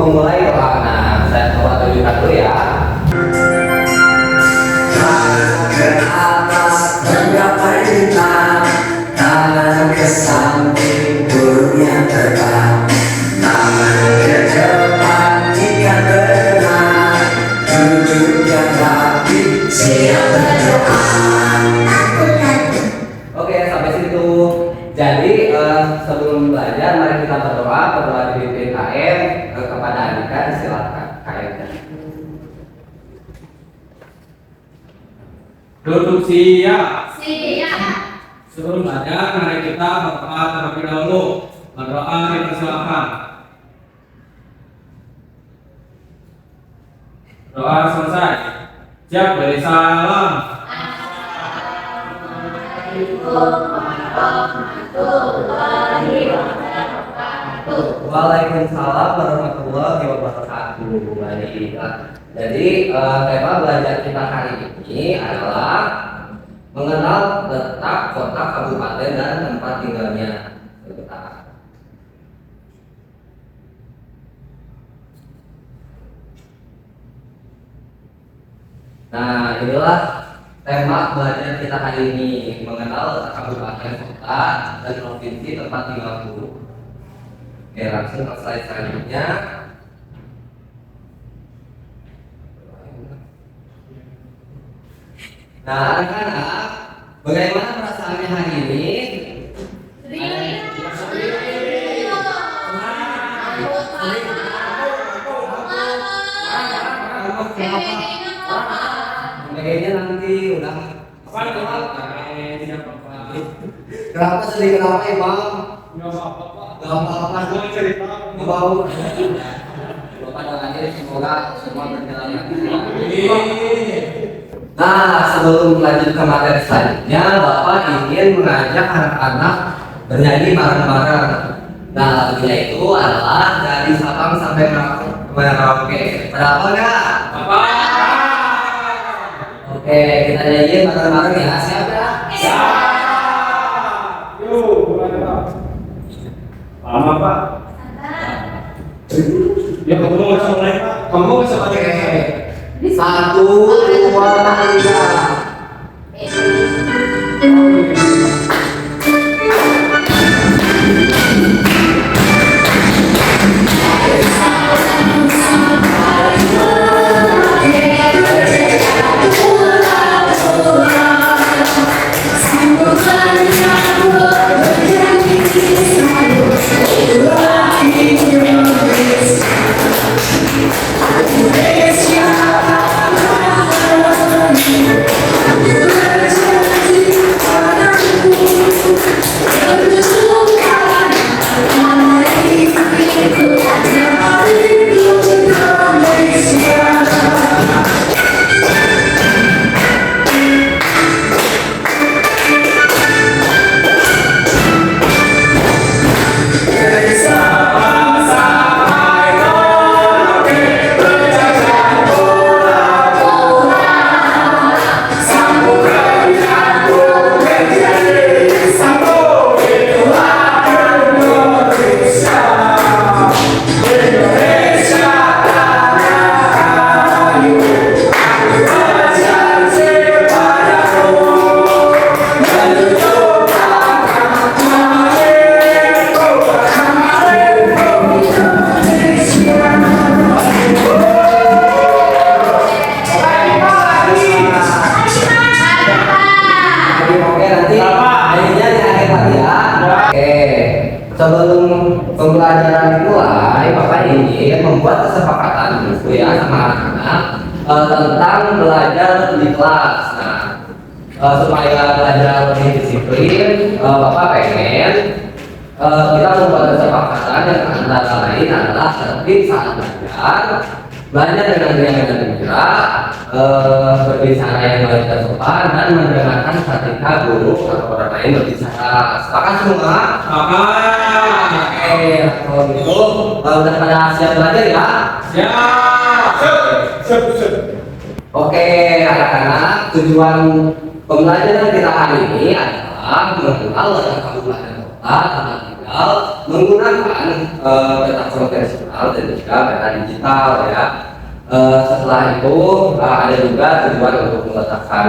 memulai doa. Nah, saya coba tunjukkan dulu ya. Ke atas tergapai bintang, tangan ke samping burung yang terbang, tangan ke depan ikan berenang, duduk yang rapi siap berdoa. Oke, sampai situ. Jadi sebelum belajar mari kita berdoa dipimpin KM kepada Andika. Silakan KM. Duduk siap. Siap. Sebelum belajar, mari kita berdoa terlebih dahulu. Berdoa dipersilakan. Doa selesai. Siap, beri salam. Waalaikumsalam warahmatullahi wabarakatuh. Baiklah. Jadi tema belajar kita hari ini adalah mengenal letak kota, kabupaten, dan tempat tinggalnya. Nah, inilah tema belajar kita hari ini, mengenal letak kabupaten, kota, dan provinsi tempat tinggalku. Oke, langsung ke slide selanjutnya. Nah, anak-anak, bagaimana perasaannya hari ini? Kayaknya nanti udah kenapa sedih, kenapa Imam? Gak apa-apa. Gak mau. Bapak doain semoga semua berjalan dengan lancar. Nah, sebelum lanjut ke materi selanjutnya, Bapak ingin mengajak anak-anak bernyanyi bareng-bareng. Nah, lagunya itu adalah dari Sabang sampai Merauke. Berapa enggak? Oke, kita nyanyiin bareng-bareng ya. Siap ya? Siap. Yuk, mulai Pak. Lama Pak. Ya, kamu nggak usah mulai Pak. Kamu nggak usah pakai. 1, 2, 3. Sebelum pembelajaran dimulai, Bapak ingin membuat kesepakatan ya sama anak-anak tentang belajar di kelas. Nah, supaya belajar lebih disiplin, Bapak pengen kita membuat kesepakatan yang antara lain adalah tertib saat belajar dengan riang dan gembira, berbicara yang baik dan sopan, dan mendengarkan ketika guru atau orang lain berbicara. Sepakat semua? Sepakat. Oke, kalau gitu udah pada siap belajar ya? Siap. Siap. Oke, anak-anak, tujuan pembelajaran kita hari ini adalah mengenal letak kabupaten kota, tempat tinggal, digital menggunakan peta konvensional dan juga peta digital ya. Setelah itu ada juga tujuan untuk meletakkan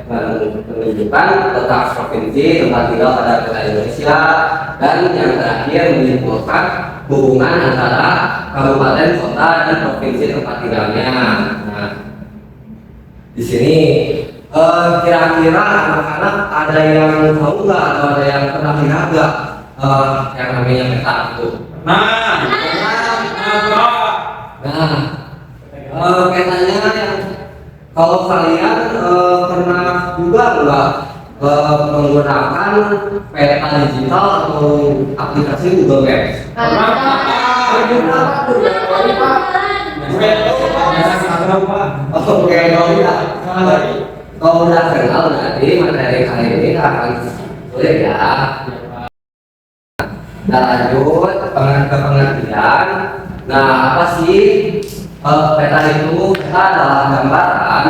menunjukkan letak provinsi tempat tinggal pada peta Indonesia, dan yang terakhir menyimpulkan hubungan antara kabupaten, kota, dan provinsi tempat tinggalnya. Nah, di sini kira-kira anak-anak ada yang tahu nggak atau ada yang pernah lihat nggak yang namanya peta itu? Petanya yang kalau kalian pernah juga nggak menggunakan peta digital atau aplikasi Google Maps? Oke, kalau udah kenal nanti materi kali ini akan sulit ya. Kita lanjut ke pengertian. Nah, apa sih peta itu? Peta adalah gambaran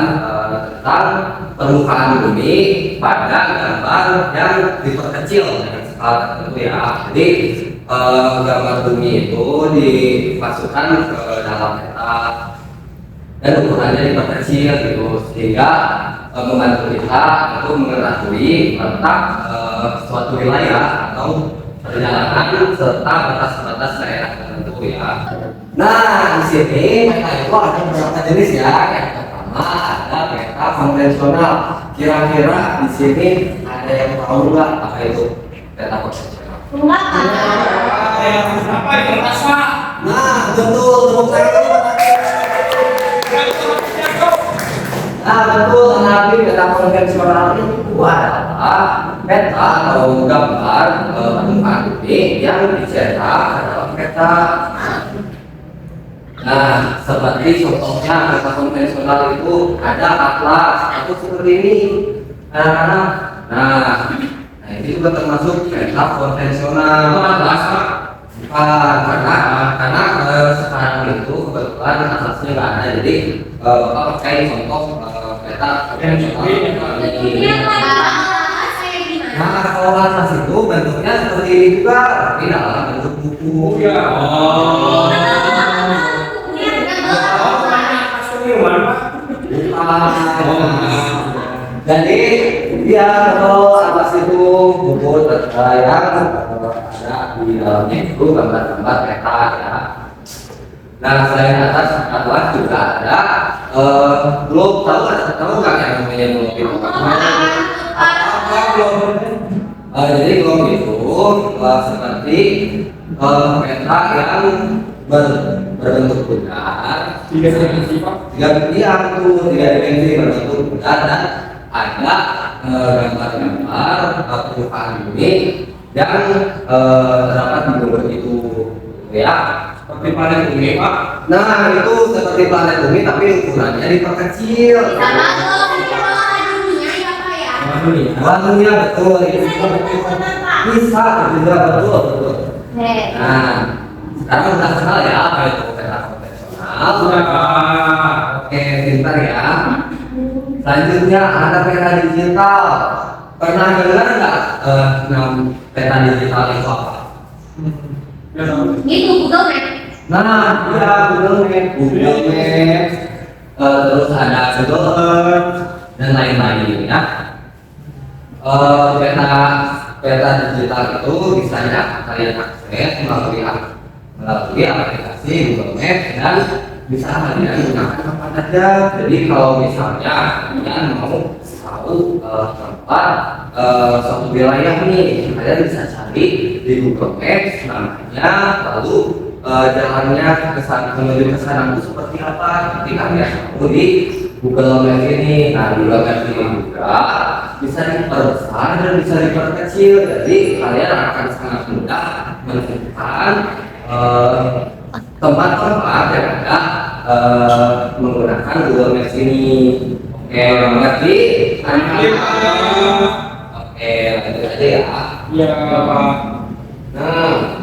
tentang permukaan bumi pada gambar yang diperkecil dengan skala tertentu ya. Jadi gambar bumi itu dimasukkan ke dalam peta dan ukurannya diperkecil gitu, sehingga membantu kita untuk mengetahui letak suatu wilayah atau perjalanan serta batas-batas daerah tertentu ya. Nah, di sini peta itu ada beberapa jenis ya. Yang pertama ada peta konvensional. Kira-kira di sini ada yang tahu nggak apa itu peta konvensional? Nah, betul, tepuk tangan dulu. Nah, betul, tapi peta konvensional itu adalah peta atau gambar permukaan bumi yang dicetak dalam peta. Nah, seperti contohnya peta konvensional itu ada atlas atau seperti ini, anak-anak. Nah, ini juga termasuk peta konvensional. Atlas bukan, karena sekarang itu kebetulan atlasnya nggak ada, jadi bapak pakai contoh peta konvensional ini. Nah, kalau atlas itu bentuknya seperti ini juga, tapi dalam bentuk buku. Jadi dia kalau atas itu buku yang ada di dalamnya itu gambar-gambar peta ya. Nah, selain atas atlas juga ada globe. Tahu nggak yang namanya globe itu? Jadi globe itu seperti peta yang berbentuk bulat, tiga dimensi berbentuk bulat, dan ada gambar-gambar permukaan bumi yang terdapat di globe itu ya, seperti planet bumi Pak. Nah, itu seperti planet bumi tapi ukurannya diperkecil. Dunia betul, bisa juga betul. Nah, sekarang udah kenal ya apa itu peta konvensional. Oke, pintar ya. Selanjutnya ada peta digital. Pernah dengar nggak peta digital itu apa? Itu Google Maps. Nah, iya Google Maps. Terus ada Google Earth dan lain-lain ya. Peta digital itu bisa kalian akses melalui aplikasi Google Maps, dan bisa kalian gunakan kapan saja. Jadi kalau misalnya kalian mau tahu tempat suatu wilayah nih, kalian bisa cari di Google Maps namanya, lalu jalannya menuju ke sana itu seperti apa. Nanti kalian tahu di Google Maps ini. Nah, di Google Maps ini juga bisa diperbesar dan bisa diperkecil. Jadi kalian akan sangat mudah menemukan tempat-tempat yang ada menggunakan Google Maps ini. Oke, mengerti? Oke, lanjut aja ya. Iya, Pak. Nah,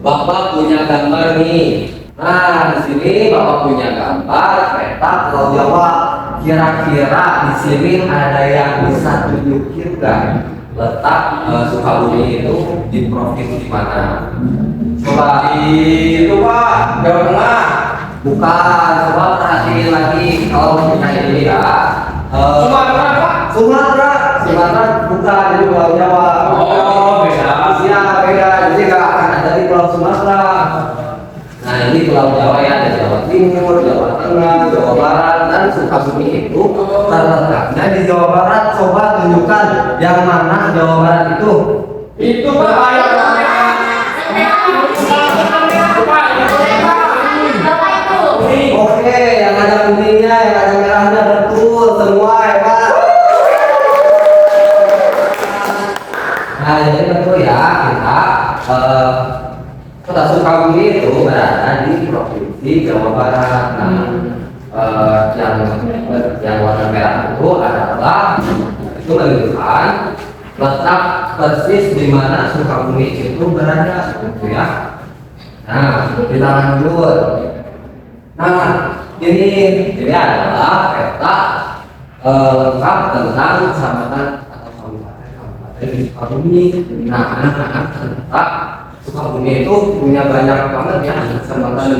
Bapak punya gambar nih. Nah, di sini Bapak punya gambar peta Pulau Jawa. Kira-kira di sini ada yang bisa tunjukin nggak letak Sukabumi itu di provinsi mana? Coba Itu Pak, Jawa Tengah. bukan, coba perhatiin lagi kalau kita ini ya. Sumatera Pak. Sumatera bukan di Pulau Jawa. Oh, beda. Iya beda, jadi nggak akan ada di Pulau Sumatera. Nah ini Pulau Jawa ya, ada Jawa Timur, Jawa Tengah, Jawa Barat, dan Sukabumi itu terletaknya di Jawa Barat. Coba tunjukkan yang mana Jawa Barat itu. Itu Pak yang Oke, yang ada kuningnya, yang ada merahnya, betul semua ya Pak. Nah jadi betul ya, kita Kota Sukabumi itu berada di provinsi Jawa Barat. Nah, yang warna merah itu adalah itu menunjukkan letak persis di mana Sukabumi itu berada, gitu ya. Nah, kita lanjut. Nah, ini adalah peta lengkap tentang kecamatan atau kabupaten di Sukabumi. Nah, anak-anak ternyata Sukabumi itu punya banyak banget ya kecamatan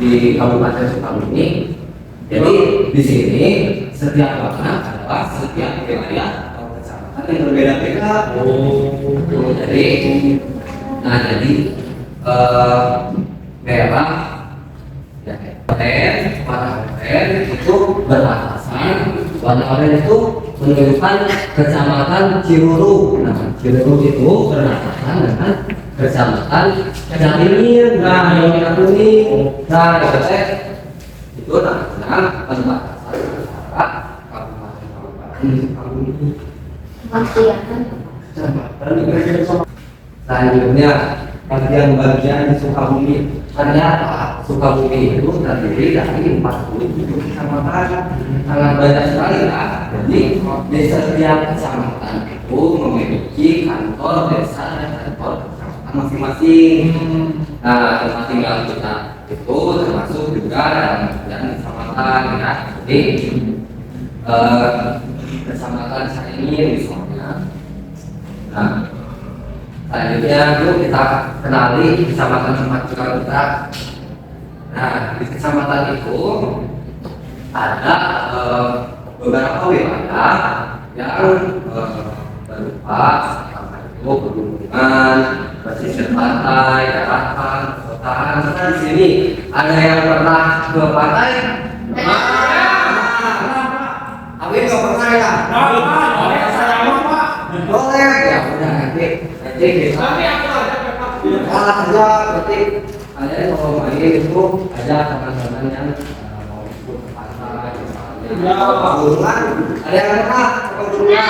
di Kabupaten Sukabumi. Jadi di sini setiap warna adalah setiap wilayah atau kecamatan yang berbeda-beda. Jadi merah ya, warna oranye itu berbatasan. Warna oranye itu menunjukkan kecamatan Ciruru. Nah, Ciruru itu berbatasan dengan kecamatan Caringin. Nah, yang merah kuning. Nah, itu namanya perbatasan antara kabupaten Sukabumi. Selanjutnya bagian-bagian di Sukabumi. Ternyata Sukabumi itu terdiri dari 47 kecamatan, sangat banyak sekali ya. Jadi di setiap kecamatan itu memiliki kantor desa dan kantor kecamatan masing-masing. Nah, tempat tinggal kita itu termasuk juga dalam kecamatan ya. Jadi kecamatan Caringin misalnya. Nah, selanjutnya yuk kita kenali kecamatan tempat tinggal kita. Nah, di kecamatan itu ada beberapa wilayah yang berupa itu pegunungan, pesisir pantai, daratan, perkotaan. Serta di sini ada yang pernah ke pantai? Tapi nggak pernah ya? Boleh ya, udah nanti kita aja berarti kalian kalau main itu ada teman-teman yang mau ikut ke pantai misalnya pegunungan, ada yang pernah ke pegunungan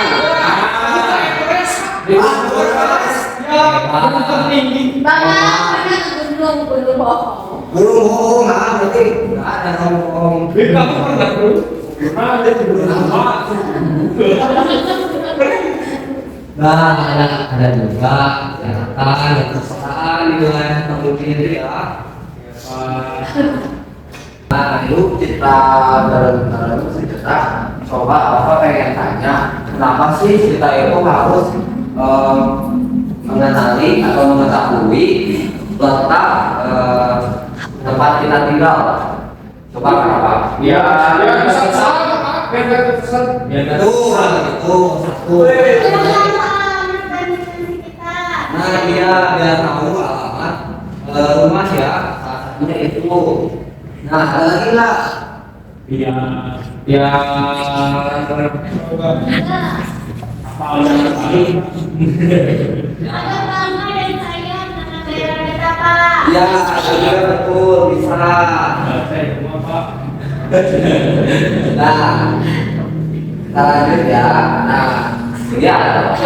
di Belum bohong. belum bohong, nah berarti nggak ada kamu bohong. Nah, ada juga daratan dan perkotaan di wilayah Sukabumi itu ya. Nah, itu kita dalam cerita coba apa pengen tanya, kenapa sih kita itu harus mengenali atau mengetahui letak tempat kita tinggal? Coba kenapa? Ya bisa salah Pak. Betul, itu satu. Nah, dia tahu alamat rumah ya, salah satunya itu. Nah, ada lagi lah. Ya, ada juga betul bisa. Nah, kita lanjut ya. Nah, ini adalah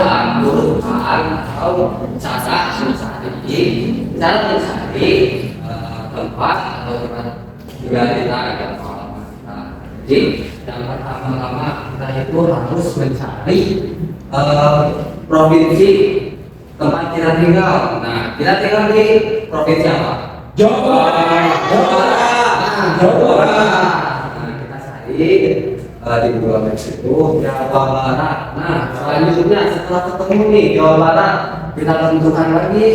urutan atau cara mencari tempat atau tempat tinggal kita yang kita. Jadi yang pertama-tama kita itu harus mencari provinsi tempat kita tinggal. Nah, kita tinggal di provinsi apa? Jawa Barat. Jawa Barat. Nah, kita cari di Google Maps itu Jawa Barat. Nah, selanjutnya setelah ketemu nih Jawa Barat, kita tentukan lagi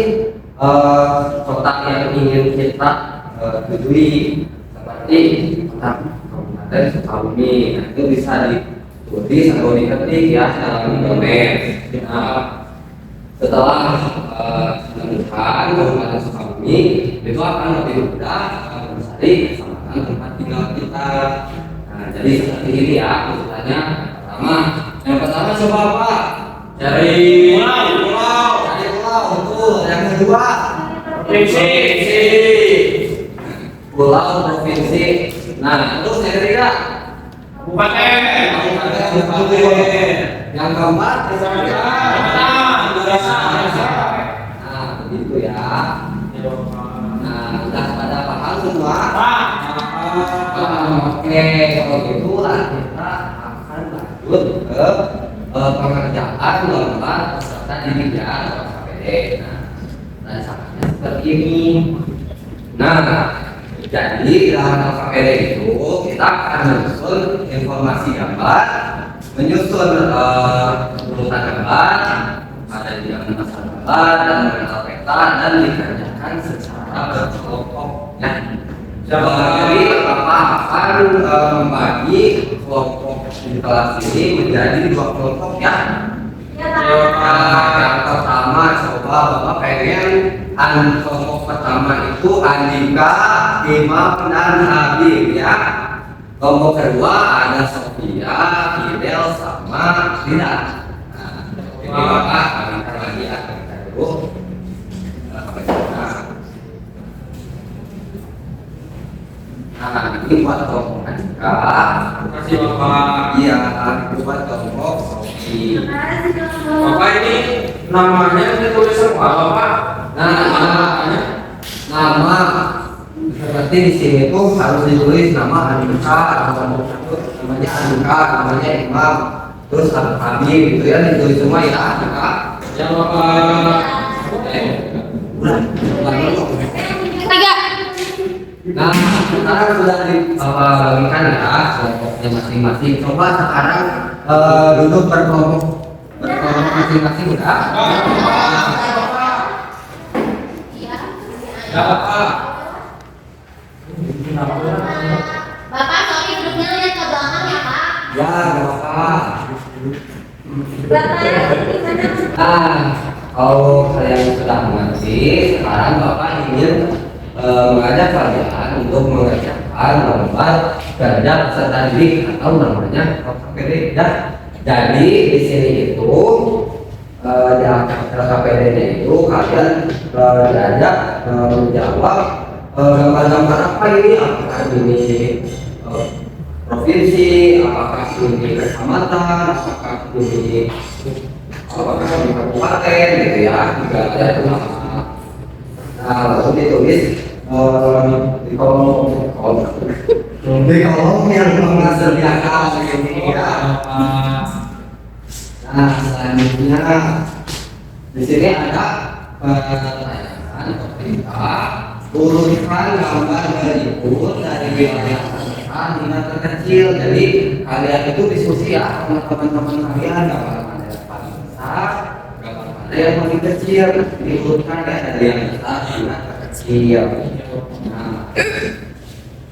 kota yang ingin kita tujui, seperti kota Kabupaten Sukabumi. Nah, itu bisa ditulis atau diketik ya dalam Google Maps. Nah, setelah menemukan Kabupaten Sukabumi, itu akan lebih mudah mencari kesempatan tempat tinggal kita. Nah, jadi seperti ini ya urutannya. Yang pertama coba apa? Cari pulau. Cari pulau, betul. Yang kedua, Provinsi. pulau provinsi. Nah, terus yang ketiga, Kabupaten. yang keempat, Desa. nah begitu ya. Nah, udah pada paham semua? Oke, kalau gitu lah kita akan lanjut ke pengerjaan lembar peserta didik ya atau KPD. Nah, rancangannya seperti ini. Nah, jadi dalam KPD itu kita akan menyusun informasi gambar, menyusun urutan gambar, ada di dalam masalah gambar dan mengenal peta dan dikerjakan secara berkelompok ya. Jadi Bapak akan membagi kelompok di kelas ini menjadi 2 kelompok ya. Yang pertama coba Bapak pengen kelompok pertama itu Andika, Imam dan Habib ya. Kelompok kedua ada Sofia, Fidel sama Rina. Nah, ini Bapak akan lagi ya kita dulu. Nah, ini buat kelompok Andika. Terima kasih Bapak. Iya, ini buat kelompok Sofi. Bapak ini namanya ditulis semua Bapak. Nama seperti di sini tuh harus ditulis nama Andika atau namanya Andika, namanya Imam, terus Habib gitu ya, ditulis semua ya Andika. Ya Bapak. Udah. Nah, sekarang sudah dibagikan ya kelompoknya masing-masing. Coba sekarang duduk berkelompok masing-masing ya. Ya Bapak. Bapak, sorry duduknya lihat ke belakang ya Pak. Ya, nggak apa-apa. Bapak, gimana? Nah, kalau kalian sudah mengerti, sekarang Bapak ingin mengajak kalian untuk mengerjakan lembar kerja peserta didik atau namanya KPD. Jadi di sini itu di KPD-nya itu kalian diajak menjawab gambar-gambar apa ini, apakah ini provinsi, apakah ini kecamatan, apakah ini kabupaten gitu ya, juga ada nama. Nah, lalu ditulis di kolom yang mengaseriakan ini ya. Nah, selanjutnya di sini ada pertanyaan perintah urutkan gambar berikut dari wilayah terbesar hingga terkecil. Jadi kalian itu diskusi ya sama teman-teman kalian, gambar mana yang paling besar, gambar mana yang paling kecil, diurutkan ya dari yang besar hingga terkecil. Nah,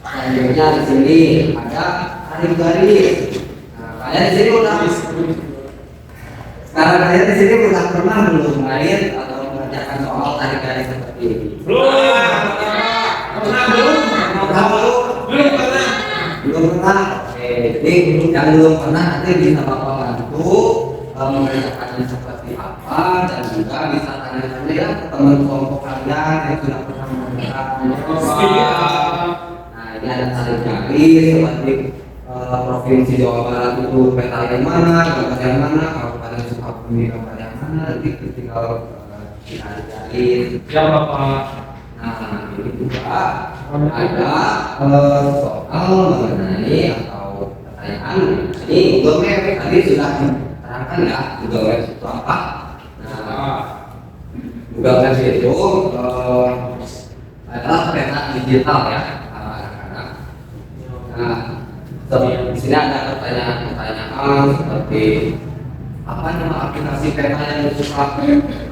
selanjutnya di sini ada garis-garis. Nah, kalian di sini udah sekarang kalian di sini udah pernah belum main atau mengerjakan soal tarik garis seperti ini? Belum pernah. Oke, jadi yang belum pernah nanti bisa Bapak bantu mengerjakannya seperti apa, dan juga bisa tanya-tanya ya ke teman kelompok kalian yang sudah pernah mengerjakan. Nah, ini ada tarik garis seperti provinsi Jawa Barat itu peta yang mana, gambar yang mana, Kabupaten Sukabumi gambar yang mana, nanti tinggal ditarik garis. Ya Bapak. Nah, ini juga ada soal mengenai atau pertanyaan ini Google Maps tadi sudah diterangkan ya Google Maps itu apa. Nah, Google Maps itu adalah peta digital ya anak-anak. Nah, di sini ada pertanyaan-pertanyaan seperti apa nama aplikasi peta yang suka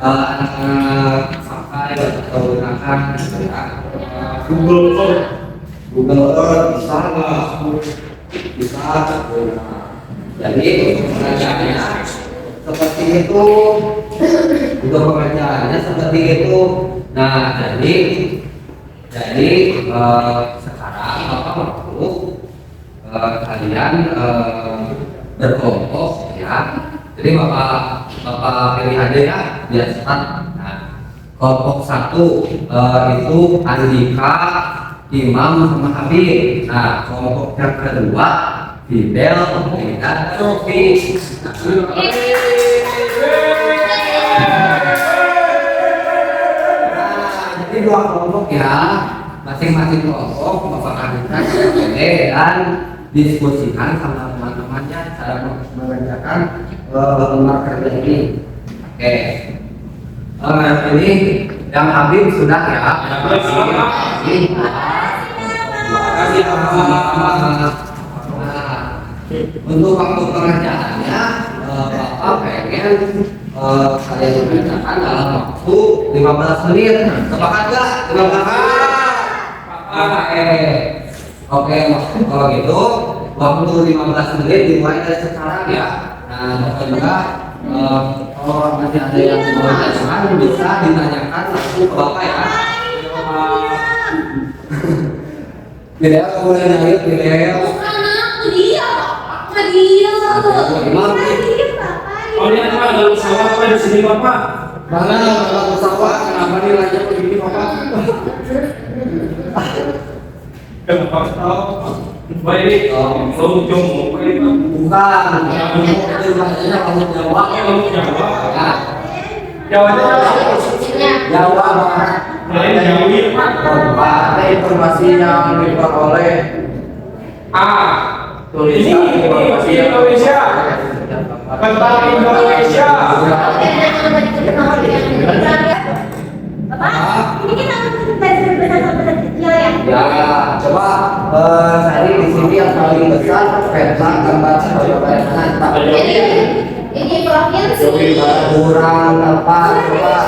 anak-anak pakai atau gunakan gitu ya. Google Earth. Google Earth bisa nggak? Bisa. Nah, jadi pengerjaannya seperti itu. Untuk pengerjaannya seperti itu. Nah, jadi sekarang Bapak mau kalian berkelompok ya. Jadi Bapak pilih aja ya biar cepat. Nah, kelompok 1 itu Andika, Imam sama Habib. Nah, kelompok yang kedua Fidel, dan Sofi. Jadi 2 kelompok ya, masing-masing kelompok Bapak Andika dan diskusikan sama teman-temannya cara mengerjakan lembar kerja ini. Oke. Ini yang Habib sudah ya. Terima kasih. Untuk waktu pengerjaannya Bapak pengen kalian mengerjakan dalam waktu 15 menit. Sepakat nggak? 15 menit. Oke, kalau gitu waktu 15 menit dimulai dari sekarang ya. Nah, Bapak juga kalau nanti ada yang mau ditanyakan bisa ditanyakan langsung ke Bapak ya. Bidel, kamu boleh nyanyi Bidel. Bukan aku, dia Bapak. Dia. Dia Bapak. Oh, ini apa? Ada pesawat apa di sini, Bapak? Mana kalau pesawat kenapa nilainya begini Bapak? Bapak tahu. Baik, lalu jom, baik. Bukan, itu bahasanya kamu Jawa. Kamu Jawa. Ya, Jawanya apa? Jawa Barat. Lain Jawi, Pak. Ada informasi yang diperoleh A. Ini Indonesia. Tentang Indonesia. Bapak, ini kita benar-benar kecil ya. Ya, coba cari di sini yang paling besar peta gambar sebagai mana. Ini provinsi. Kurang apa? Coba.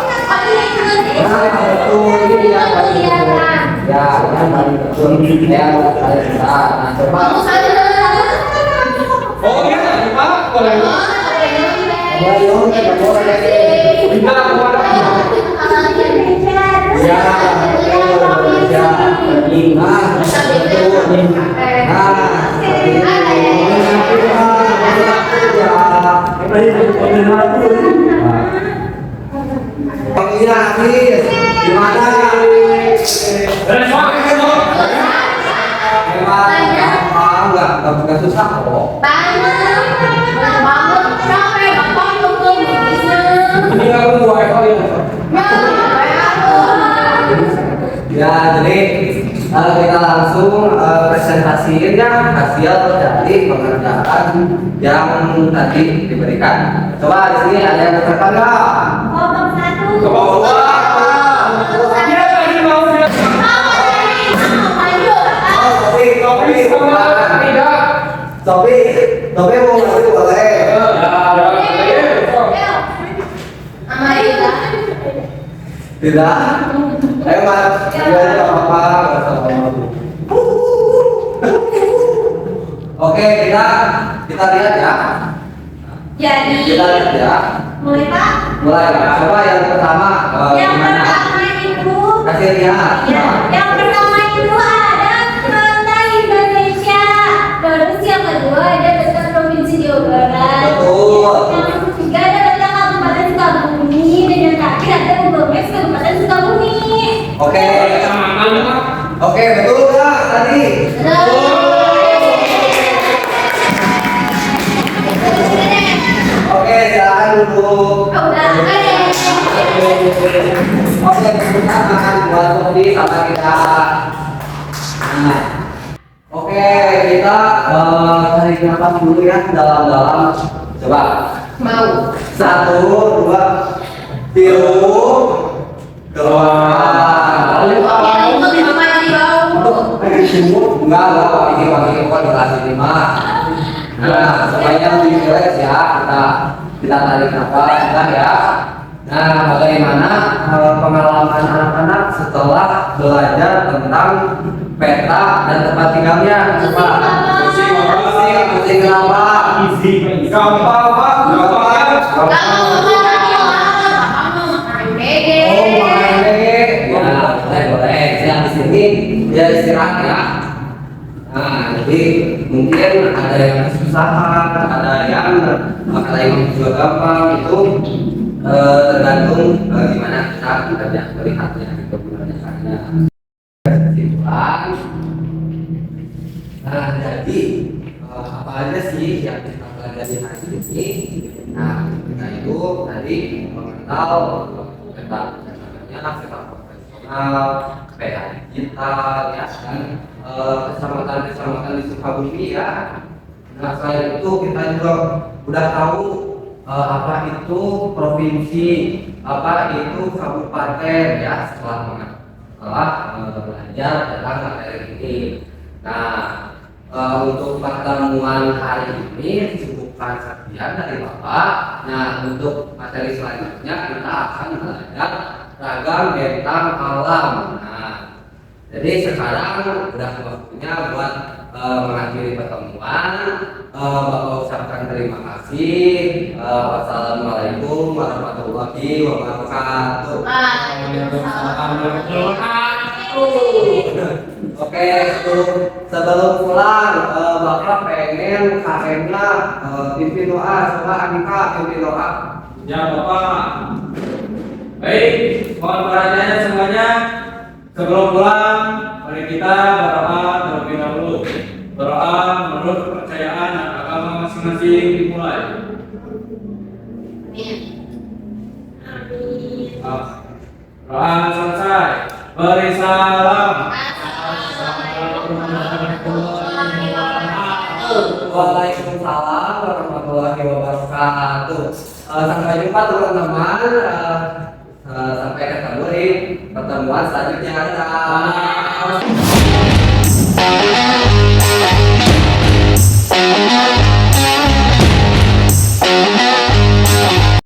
Nah, betul ini yang paling betul. Ya, yang paling betul. Yang paling besar. Nah, coba. Oh iya, Pak. Boleh. Boleh, boleh. Kita kepada Ya, Indonesia. Nah, betul. Iya, Hafiz. Gimana? Enggak susah kok. Ini aku buat ya, jadi kita langsung presentasiin ya hasil dari pengerjaan yang tadi diberikan. Coba di sini ada yang tertekan nggak? ke bawah. Dia tadi mau dia. Sopi mau ngasih boleh. Tidak. Ayo mas, tidak apa-apa. Oke, kita lihat ya. Jadi, Kita lihat ya. mulai Pak. Mulai. Coba yang pertama Yang gimana? pertama itu, Kasih lihat. ya, yang pertama itu ada tentang Indonesia. Terus yang kedua ada tentang Provinsi Jawa Barat. Betul. Yang ketiga ada tentang Kabupaten Sukabumi dan yang terakhir ada Google Maps Kabupaten Sukabumi. Oke. Kecamatan, Pak. Oke, betul nggak tadi? Oke, silakan duduk. Oke, kita akan buat kopi sama kita. Nah, oke, kita tarik nafas dulu ya dalam-dalam. Coba. Mau. 1, 2, tiup, keluar. Yang ikut mama di bawah. Enggak, ini wakil kok dikasih 5. Nah, supaya lebih rileks ya, kita tarik nafas ya. Nah, bagaimana pengalaman anak-anak setelah belajar tentang peta dan tempat tinggalnya? Coba. Pusing kenapa? Gampang pak, gampang. Boleh. Saya di sini dia istirahat ya. Nah, jadi mungkin ada yang kesusahan, ada yang juga gampang itu tergantung gimana kita bekerja melihatnya gitu belajarnya. Kesimpulan. Nah, jadi apa aja sih yang kita pelajari hari ini? Nah, kita itu tadi mengenal peta profesional, peta digital, ya, dan kecamatan-kecamatan di Sukabumi ya. Nah, selain itu kita juga udah tahu apa itu provinsi, apa itu kabupaten ya setelah belajar tentang materi ini. Nah, untuk pertemuan hari ini cukupkan sekian dari Bapak. Nah, untuk materi selanjutnya kita akan belajar ragam bentang alam. Nah, jadi sekarang udah waktunya buat mengakhiri pertemuan. Bapak ucapkan terima kasih. Wassalamualaikum warahmatullahi wabarakatuh. Oke, sebelum pulang, Bapak pengen KM-nya pimpin doa. Coba Andika pimpin doa. Ya Bapak. Baik, mohon perhatiannya semuanya. Sebelum pulang, mari kita berdoa terlebih dahulu. Berdoa menurut kepercayaan dan agama masing-masing dimulai. Doa selesai. Beri salam. Waalaikumsalam warahmatullahi wabarakatuh. Sampai jumpa teman-teman. Sampai ketemu di pertemuan selanjutnya. Dadah.